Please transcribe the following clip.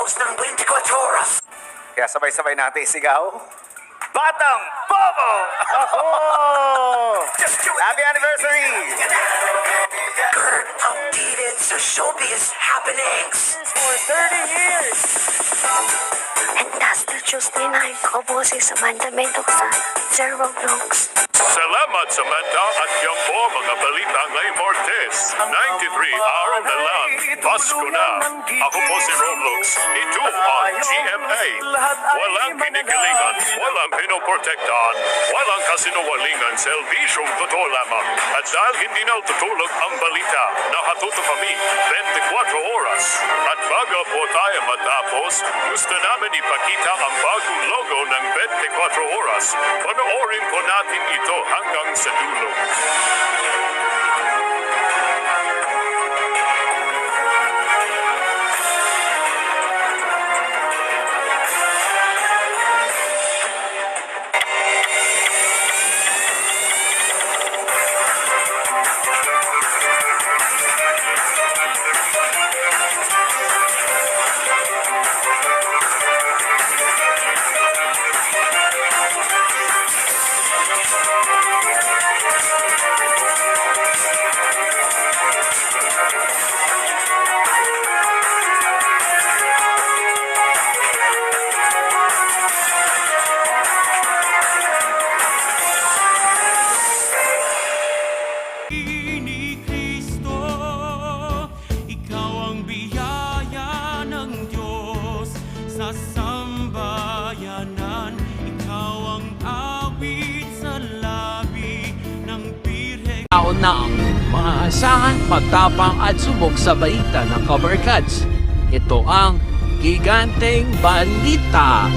matapos ng 24 oras. Kaya sabay-sabay natin sigaw. Batang Bobo! Happy anniversary! Kurt updated sa showbiz happenings. For 30 years! And that's the Tuesday night kaboses sa mandamento sa Zero Vlogs. Salamat Samantha at yan po mga balita ngayong Martes. 93 araw na lang. Pasko na. Ako po si Roblox. Ito ang GMA. Walang kinikilingan, walang pinoprotektahan, walang kasinungalingan, selbisyong totoo lamang. At dahil hindi na tutulog ang balita, nakatuto kami 24 oras. At bago po tayo matapos, gusto namin ipakita ang bagong logo ng 24 oras. Panoorin po natin ito hanggang sa dulo. Ni Kristo, ikaw ang biyaya ng Diyos sa sambayanan, ikaw ang awit sa labi ng Birhen. Tao na ang maasahan, matapang at subok sa balita ng Cover Cats. Ito ang Giganteng Balita.